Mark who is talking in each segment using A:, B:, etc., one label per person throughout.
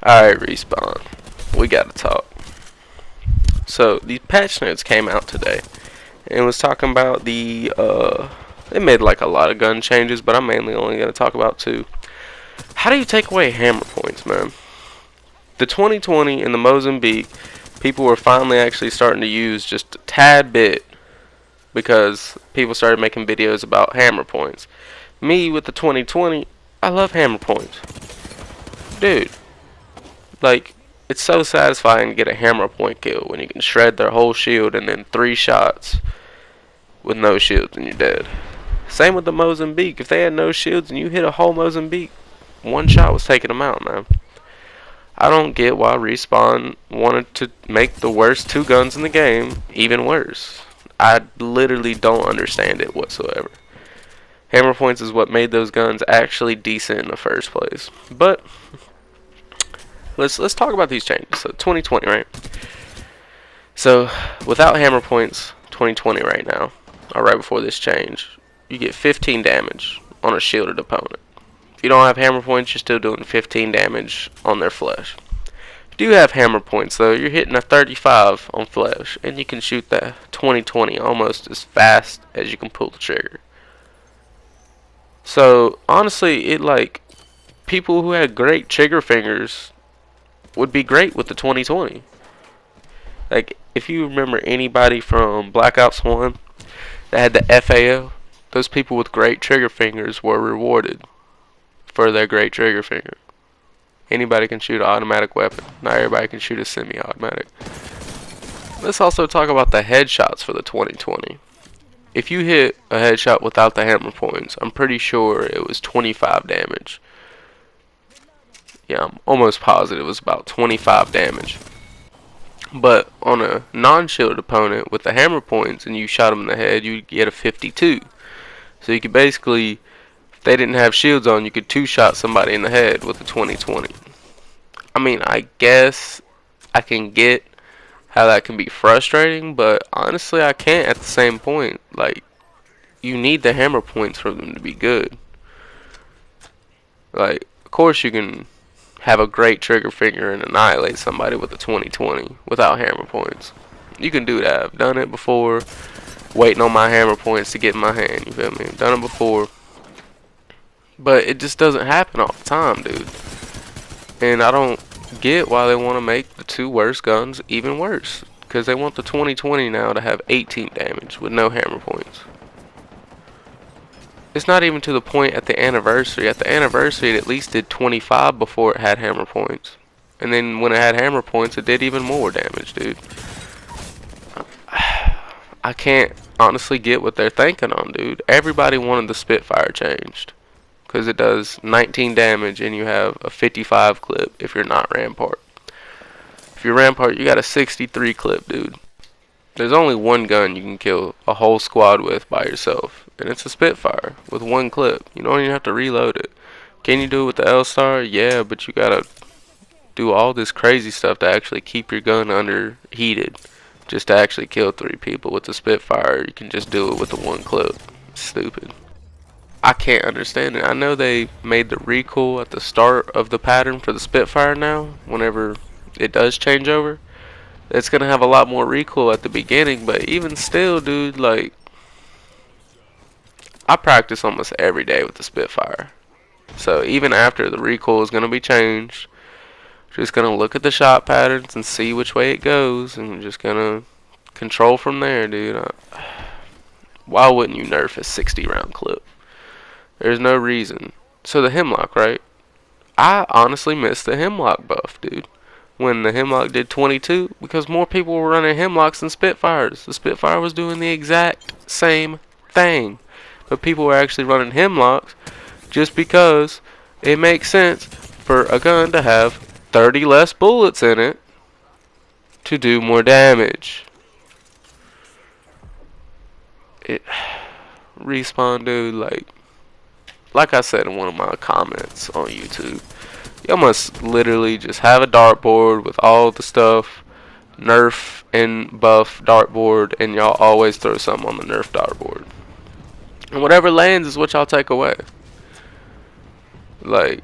A: Alright, Respawn. We gotta talk. So, these patch notes came out today. And it was talking about they made like a lot of gun changes, but I'm mainly only gonna talk about two. How do you take away hammer points, man? The 2020 and the Mozambique, people were finally actually starting to use just a tad bit because people started making videos about hammer points. Me, with the 2020, I love hammer points. Dude, like, it's so satisfying to get a hammer point kill when you can shred their whole shield and then 3 shots with no shields and you're dead. Same with the Mozambique. If they had no shields and you hit a whole Mozambique, 1 shot was taking them out, man. I don't get why Respawn wanted to make the worst 2 guns in the game even worse. I literally don't understand it whatsoever. Hammer points is what made those guns actually decent in the first place. But let's talk about these changes. So 2020, right? So without hammer points, 2020 right now, or right before this change, you get 15 damage on a shielded opponent. If you don't have hammer points, you're still doing 15 damage on their flesh. If you do have hammer points though, you're hitting a 35 on flesh, and you can shoot that 2020 almost as fast as you can pull the trigger. So honestly, it like people who had great trigger fingers would be great with the 2020. Like, if you remember anybody from Black Ops 1 that had the FAO, those people with great trigger fingers were rewarded for their great trigger finger. Anybody can shoot an automatic weapon. Not everybody can shoot a semi-automatic. Let's also talk about the headshots for the 2020. If you hit a headshot without the hammer points, I'm pretty sure it was 25 damage. Yeah, I'm almost positive it was about 25 damage. But on a non-shielded opponent with the hammer points and you shot them in the head, you get a 52. So you could basically, if they didn't have shields on, you could 2-shot somebody in the head with the 2020. I mean, I guess I can get how that can be frustrating, but honestly I can't at the same point. Like, you need the hammer points for them to be good. Like, of course you can have a great trigger finger and annihilate somebody with a 2020 without hammer points. You can do that. I've done it before, waiting on my hammer points to get in my hand, you feel me? I've done it before. But it just doesn't happen all the time, dude. And I don't get why they want to make the 2 worst guns even worse. Because they want the 2020 now to have 18 damage with no hammer points. It's not even to the point at the anniversary. At the anniversary, it at least did 25 before it had hammer points. And then when it had hammer points, it did even more damage, dude. I can't honestly get what they're thinking on, dude. Everybody wanted the Spitfire changed. Because it does 19 damage and you have a 55 clip if you're not Rampart. If you're Rampart, you got a 63 clip, dude. There's only one gun you can kill a whole squad with by yourself, and it's a Spitfire with 1 clip. You don't even have to reload it. Can you do it with the L-Star? Yeah, but you gotta do all this crazy stuff to actually keep your gun underheated, just to actually kill 3 people. With the Spitfire, you can just do it with the 1 clip. It's stupid. I can't understand it. I know they made the recoil at the start of the pattern for the Spitfire now, whenever it does change over. It's gonna have a lot more recoil at the beginning, but even still, dude, like, I practice almost every day with the Spitfire. So even after the recoil is gonna be changed, just gonna look at the shot patterns and see which way it goes, and just gonna control from there, dude. Why wouldn't you nerf a 60-round clip? There's no reason. So the Hemlock, right? I honestly miss the Hemlock buff, dude. When the Hemlock did 22, because more people were running Hemlocks than Spitfires. The Spitfire was doing the exact same thing, but people were actually running Hemlocks just because it makes sense for a gun to have 30 less bullets in it to do more damage. Respawn, dude, like I said in one of my comments on YouTube, y'all must literally just have a dartboard with all the stuff, nerf and buff dartboard, and y'all always throw something on the nerf dartboard. And whatever lands is what y'all take away. Like,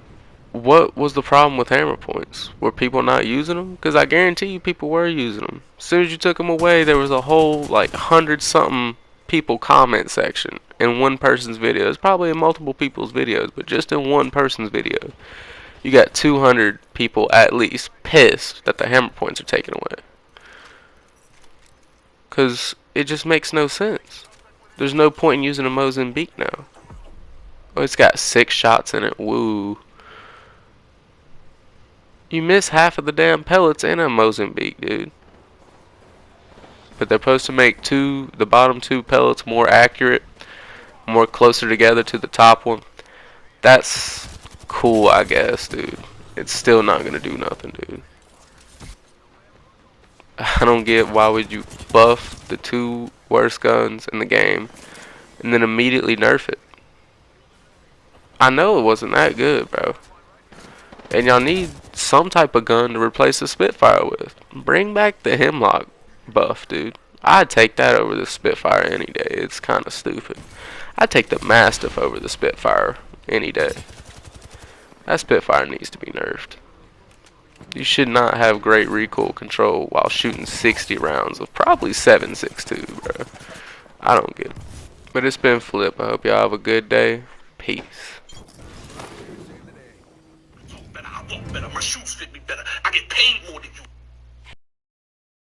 A: what was the problem with hammer points? Were people not using them? Because I guarantee you people were using them. As soon as you took them away, there was a whole like 100 something people comment section in one person's video. It's probably in multiple people's videos, but just in one person's video, you got 200 people at least pissed that the hammer points are taken away. Because it just makes no sense. There's no point in using a Mozambique now. Oh, it's got 6 shots in it. Woo. You miss half of the damn pellets in a Mozambique, dude. But they're supposed to make the bottom 2 pellets more accurate, more closer together to the top one. That's cool, I guess, dude. It's still not gonna do nothing, dude. I don't get why would you buff the 2 worst guns in the game and then immediately nerf it. I know it wasn't that good, bro. And y'all need some type of gun to replace the Spitfire with. Bring back the Hemlock buff, dude. I'd take that over the Spitfire any day. It's kind of stupid. I'd take the Mastiff over the Spitfire any day. That Spitfire needs to be nerfed. You should not have great recoil control while shooting 60 rounds of probably 7.62, bro. I don't get it. But it's been Flip. I hope y'all have a good day. Peace.
B: I walk better, my shoes fit me better, I get paid more than you.